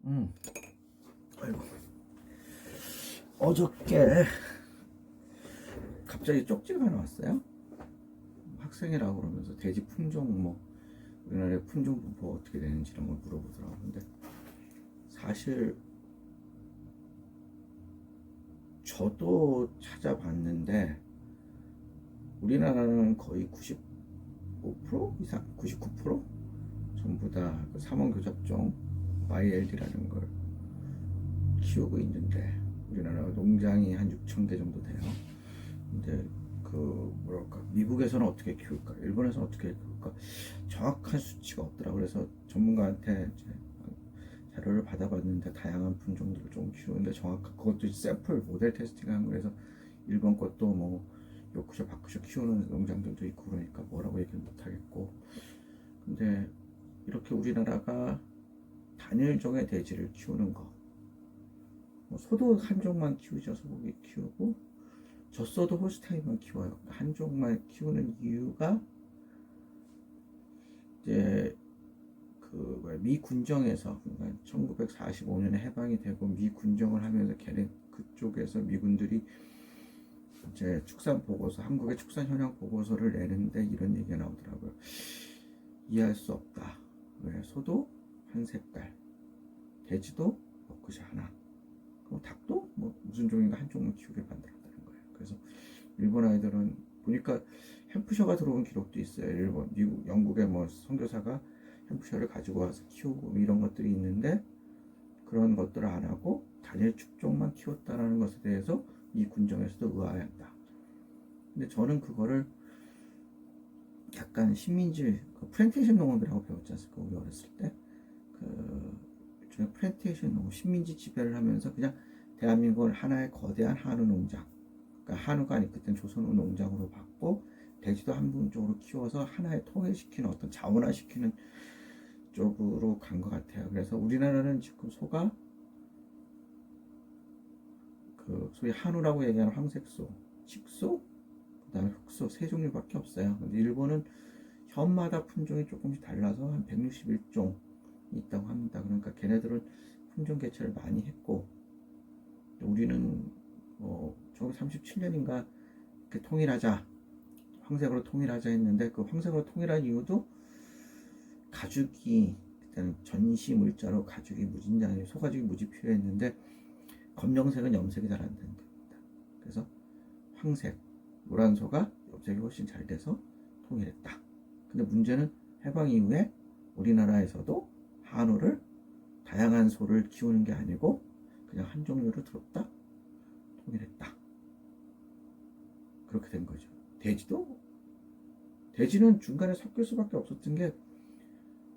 음. 아이고. 어저께 갑자기 쪽지가 하나 왔어요. 학생이라고 그러면서 돼지 품종 우리나라의 품종 분포가 어떻게 되는지 이런 걸 물어보더라고요. 근데 사실 저도 찾아봤는데 우리나라는 거의 95% 이상, 99% 전부 다 그 삼원교잡종 YLD라는 걸 키우고 있는데, 우리나라 농장이 한 6천 개 정도 돼요. 근데 미국에서는 어떻게 키울까, 일본에서는 어떻게 키울까, 정확한 수치가 없더라. 그래서 전문가한테 이제 자료를 받아봤는데 다양한 품종들을 좀 키우는데 정확한, 그것도 샘플 모델 테스팅한 거라서 일본 것도 요크셔 바크셔 키우는 농장들도 있고 그러니까 뭐라고 얘기를 못하겠고. 근데 이렇게 우리나라가 단일종의 돼지를 키우는 거, 소도 한 종만 키우죠. 소고기 키우고 젖소도 홀스타인만 키워요. 한 종만 키우는 이유가 이제 미 군정에서, 그러니까 1945년에 해방이 되고 미 군정을 하면서 걔네 그쪽에서 미군들이 이제 축산 보고서, 한국의 축산 현황 보고서를 내는데 이런 얘기가 나오더라고요. 이해할 수 없다. 왜 소도 한 색깔, 돼지도 먹듯이 하나, 그리고 닭도 무슨 종인가 한 종만 키우게 만들었다는 거예요. 그래서 일본 아이들은 보니까 햄프셔가 들어온 기록도 있어요. 일본, 미국, 영국의 선교사가 햄프셔를 가지고 와서 키우고 이런 것들이 있는데, 그런 것들을 안 하고 단일 축종만 키웠다는 것에 대해서 이 군정에서도 의아해한다. 근데 저는 그거를 약간 식민지, 플랜테이션 농업이라고 배웠지 않습니까? 우리 어렸을 때. 플랜테이션 농업, 식민지 지배를 하면서 그냥 대한민국을 하나의 거대한 한우 농장, 그러니까 한우가 아니 그때는 조선우 농장으로 봤고, 돼지도 한 분쪽으로 키워서 하나의 통일시키는, 어떤 자원화시키는 쪽으로 간 것 같아요. 그래서 우리나라는 지금 소가 소위 한우라고 얘기하는 황색소, 칡소, 그 다음에 흑소, 세 종류밖에 없어요. 근데 일본은 현마다 품종이 조금씩 달라서 한 161종 있다고 합니다. 그러니까 걔네들은 품종 개체를 많이 했고, 우리는 1937년인가 통일하자, 황색으로 통일하자 했는데, 그 황색으로 통일한 이유도 가죽이, 그때는 전시 물자로 가죽이 무진장이, 소가죽이 무지 필요했는데 검정색은 염색이 잘 안 되는 겁니다. 그래서 황색, 노란 소가 염색이 훨씬 잘 돼서 통일했다. 근데 문제는 해방 이후에 우리나라에서도 한우를, 다양한 소를 키우는 게 아니고 그냥 한 종류를 들었다, 통일했다. 그렇게 된 거죠. 돼지는 중간에 섞일 수밖에 없었던 게,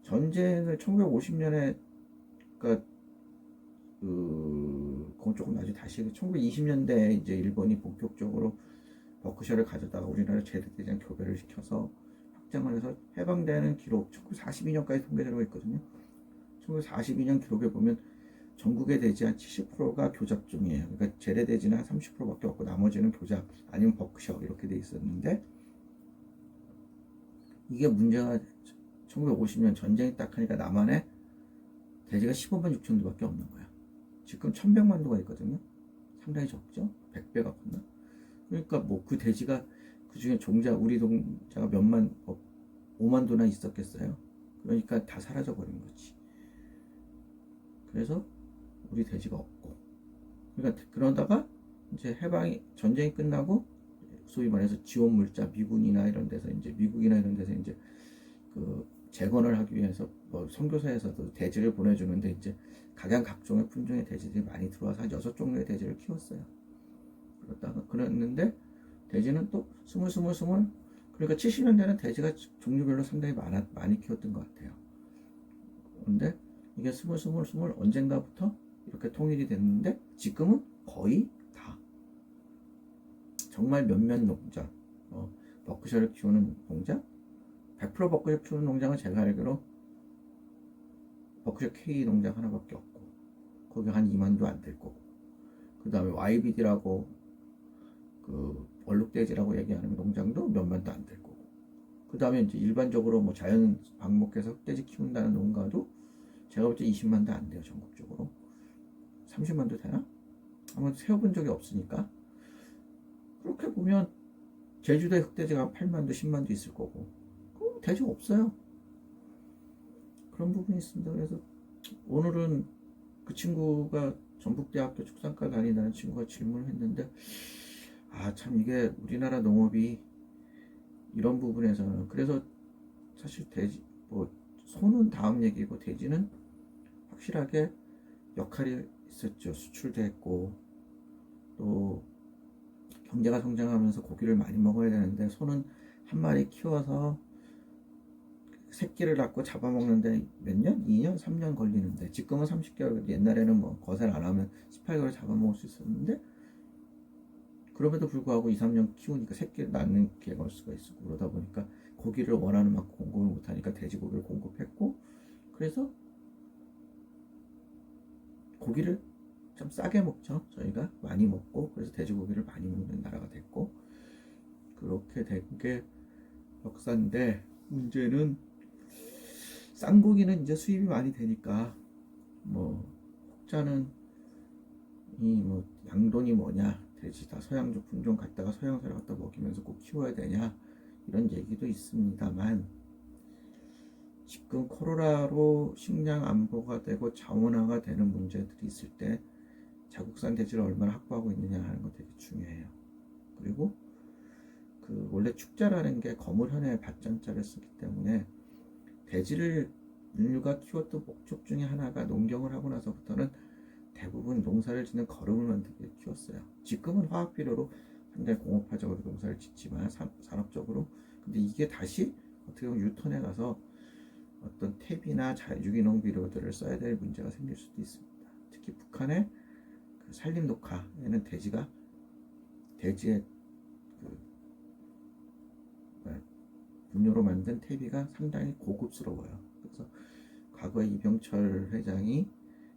전쟁을 1950년에, 그러니까 그건 조금 나중에 다시, 1920년대에 이제 일본이 본격적으로 버크셔를 가져다가 우리나라 제대대장 교배를 시켜서 확장을 해서 해방되는 기록 1942년까지 통계되고 있거든요. 1942년 기록에 보면 전국의 돼지 한 70%가 교잡종이에요. 그러니까 제대돼지는 한 30%밖에 없고 나머지는 교잡 아니면 버크셔 이렇게 돼 있었는데, 이게 문제가 1950년 전쟁이 딱 하니까 남한에 돼지가 15만 6천 도밖에 없는 거야. 지금 1100만 도가 있거든요. 상당히 적죠? 100배가 컸나? 그러니까 그 돼지가, 그 중에 우리 동자가 5만 도나 있었겠어요? 그러니까 다 사라져 버린 거지. 그래서 우리 돼지가 없고, 그러니까 그러다가 이제 전쟁이 끝나고 소위 말해서 지원 물자, 미군이나 이런 데서 이제 재건을 하기 위해서 선교사에서도 돼지를 보내주는데, 이제 각종의 품종의 돼지들이 많이 들어와서 한 6종류의 돼지를 키웠어요. 그랬는데 돼지는 또 그러니까 70년대는 돼지가 종류별로 상당히 많이 키웠던 것 같아요. 그런데 이게 언젠가부터 이렇게 통일이 됐는데, 지금은 거의 다, 정말 몇몇 농장, 버크셔를 키우는 농장, 100% 버크셔 키우는 농장은 제가 알기로 버크셔 K 농장 하나밖에 없고, 거기 한 2만도 안 될 거고, 그 다음에 YBD라고 얼룩돼지라고 얘기하는 농장도 몇만도 안 될 거고, 그 다음에 이제 일반적으로 자연 방목해서 흑돼지 키운다는 농가도 제가 볼 때 20만도 안 돼요. 전국적으로 30만도 되나? 한번 세어본 적이 없으니까. 그렇게 보면 제주도에 흑돼지가 8만도 10만도 있을 거고 돼지가 없어요. 그런 부분이 있습니다. 그래서 오늘은 그 친구가 전북대학교 축산과 다닌다는 친구가 질문을 했는데 참 이게 우리나라 농업이 이런 부분에서는 그래서 사실 돼지 뭐 소는 다음 얘기고 돼지는 확실하게 역할이 있었죠. 수출도 했고 또 경제가 성장하면서 고기를 많이 먹어야 되는데 소는 한 마리 키워서 새끼를 낳고 잡아먹는데 몇 년? 2년? 3년 걸리는데 지금은 30개월, 옛날에는 뭐 거세를 안 하면 18개월 잡아먹을 수 있었는데 그럼에도 불구하고 2, 3년 키우니까 새끼를 낳는 기회가 올 수가 있었고 그러다 보니까 고기를 원하는 만큼 공급을 못하니까 돼지고기를 공급했고 그래서 고기를 좀 싸게 먹죠. 저희가 많이 먹고 그래서 돼지고기를 많이 먹는 나라가 됐고 그렇게 된 게 역사인데 문제는 쌍고기는 이제 수입이 많이 되니까 뭐 혹자는 이 뭐 양돈이 뭐냐 돼지 다 서양적 품종 갖다가 서양사를 갖다 먹이면서 꼭 키워야 되냐 이런 얘기도 있습니다만 지금 코로나로 식량 안보가 되고 자원화가 되는 문제들이 있을 때 자국산 돼지를 얼마나 확보하고 있느냐 하는 거 되게 중요해요. 그리고 그 원래 축자라는 게 거물현의 밭전자를 쓰기 때문에 돼지를 인류가 키웠던 목적 중에 하나가 농경을 하고 나서부터는 대부분 농사를 짓는 거름을 만들기 위해 키웠어요. 지금은 화학 비료로 굉장히 공업화적으로 농사를 짓지만 산업적으로 근데 이게 다시 어떻게 보면 유턴해 가서 어떤 탭이나 유기농 비료들을 써야 될 문제가 생길 수도 있습니다. 특히 북한의 그 산림 녹화에는 돼지의 그 분뇨로 만든 퇴비가 상당히 고급스러워요. 그래서 과거에 이병철 회장이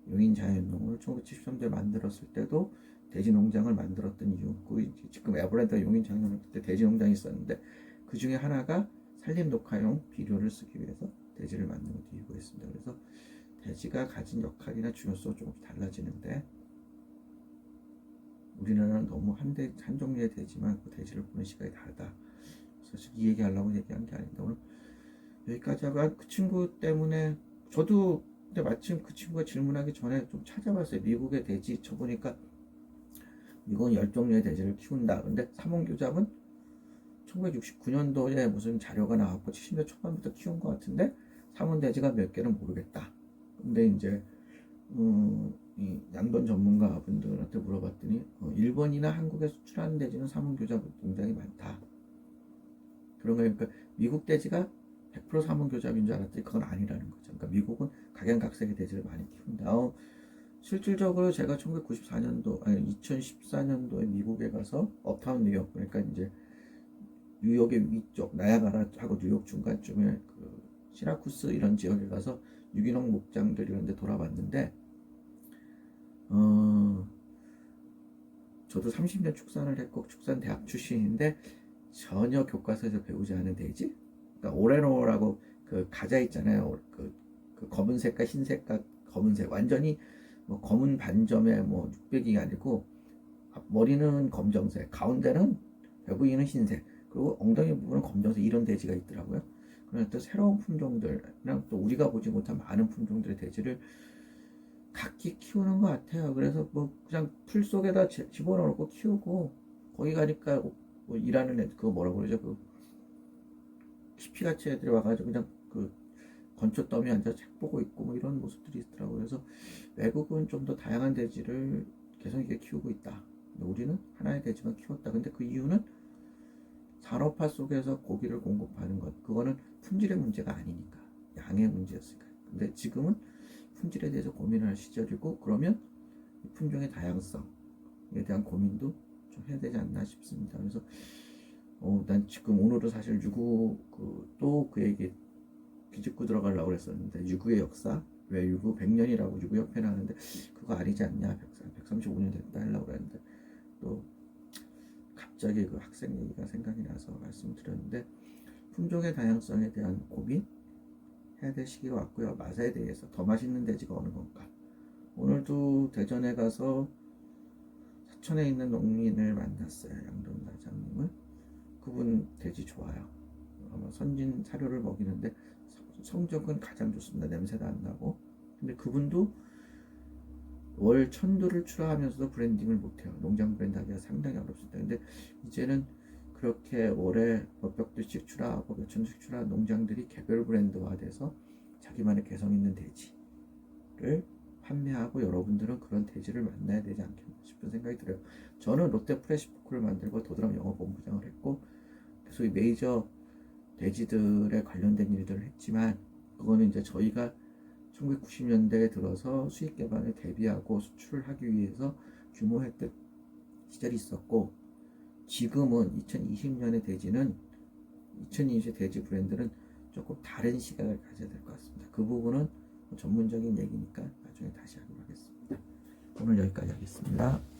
용인자연농을 1973년에 만들었을 때도 돼지 농장을 만들었던 이유고 지금 에버랜드 용인자연농 그때 돼지 농장이 있었는데 그 중에 하나가 산림 녹화용 비료를 쓰기 위해서 돼지를 만든 것도 이유가 있습니다. 그래서 돼지가 가진 역할이나 중요성이 조금 달라지는데 우리나라는 너무 한 종류의 돼지만 그 돼지를 보는 시각이 다르다. 사실 이 얘기하려고 얘기한 게 아닌데 오늘 여기까지 하고 그 친구 때문에 저도 근데 마침 그 친구가 질문하기 전에 좀 찾아봤어요. 미국의 돼지 쳐보니까 미국은 10종류의 돼지를 키운다. 근데 삼원교잡은 1969년도에 무슨 자료가 나왔고 70년 초반부터 키운 것 같은데 삼원돼지가 몇 개는 모르겠다. 근데 이제 이 양돈 전문가분들한테 물어봤더니 일본이나 한국에 수출하는 돼지는 삼원교잡 굉장히 많다. 그런 거예요. 그러니까 미국 돼지가 100% 삼원교잡인 줄 알았더니 그건 아니라는 거죠. 그러니까 미국은 각양각색의 돼지를 많이 키운다. 실질적으로 제가 1994년도 아니 2014년도에 미국에 가서 업타운 뉴욕 그러니까 이제 뉴욕의 위쪽 나야가라하고 뉴욕 중간쯤에 그 시라쿠스 이런 지역에 가서 유기농 목장들 이런 데 돌아봤는데 저도 30년 축산을 했고 축산 대학 출신인데 전혀 교과서에서 배우지 않은 돼지 그러니까 오레노라고 그 가자 있잖아요. 그 검은색과 흰색과 검은색 완전히 뭐 검은 반점에 뭐 육백이 아니고 머리는 검정색 가운데는 배 부위는 흰색 그리고 엉덩이 부분은 검정색 이런 돼지가 있더라고요. 그래서 또 새로운 품종들이랑 또 우리가 보지 못한 많은 품종들의 돼지를 각기 키우는 것 같아요. 그래서 뭐 그냥 풀 속에다 집어넣고 키우고 거기 가니까 뭐 일하는 애들 그거 뭐라고 그러죠? 그 키피같이 애들이 와가지고 그냥 그 건초 더미 앉아서 책 보고 있고 뭐 이런 모습들이 있더라고요. 그래서 외국은 좀 더 다양한 돼지를 계속 이렇게 키우고 있다. 우리는 하나의 돼지만 키웠다. 근데 그 이유는 산업화 속에서 고기를 공급하는 것 그거는 품질의 문제가 아니니까 양의 문제였으니까. 근데 지금은 품질에 대해서 고민을 할 시절이고 그러면 품종의 다양성에 대한 고민도 좀 해야 되지 않나 싶습니다. 그래서 난 지금 오늘은 사실 유구 또 그 얘기 비집고 들어가려고 그랬었는데 유구의 역사 왜 유구 100년이라고 유구협회는 하는데 그거 아니지 않냐 135년 됐다 하려고 그랬는데 또 갑자기 그 학생 얘기가 생각이 나서 말씀드렸는데 품종의 다양성에 대한 고민 해야 될 시기가 왔고요. 맛에 대해서 더 맛있는 돼지가 어느 건가. 오늘도 대전에 가서 사천에 있는 농민을 만났어요. 양돈 사장님을. 그분 돼지 좋아요. 아마 선진 사료를 먹이는데 성적은 가장 좋습니다. 냄새도 안 나고. 근데 그분도 월 1,000도를 출하하면서도 브랜딩을 못해요. 농장 브랜드 하기가 상당히 어렵습니다. 근데 이제는 그렇게 월에 몇백 도씩 출하하고 몇천 도씩 출하한 농장들이 개별 브랜드화돼서 자기만의 개성 있는 돼지를 판매하고 여러분들은 그런 돼지를 만나야 되지 않겠나 싶은 생각이 들어요. 저는 롯데 프레시포크를 만들고 도드람 영업본부장을 했고 소위 메이저 돼지들에 관련된 일들을 했지만 그거는 이제 저희가 1990년대에 들어서 수익 개발에 대비하고 수출을 하기 위해서 규모했던 시절이 있었고 지금은 2020년의 돼지는 2020 돼지 브랜드는 조금 다른 시각을 가져야 될 것 같습니다. 그 부분은 전문적인 얘기니까 나중에 다시 하도록 하겠습니다. 오늘 여기까지 하겠습니다.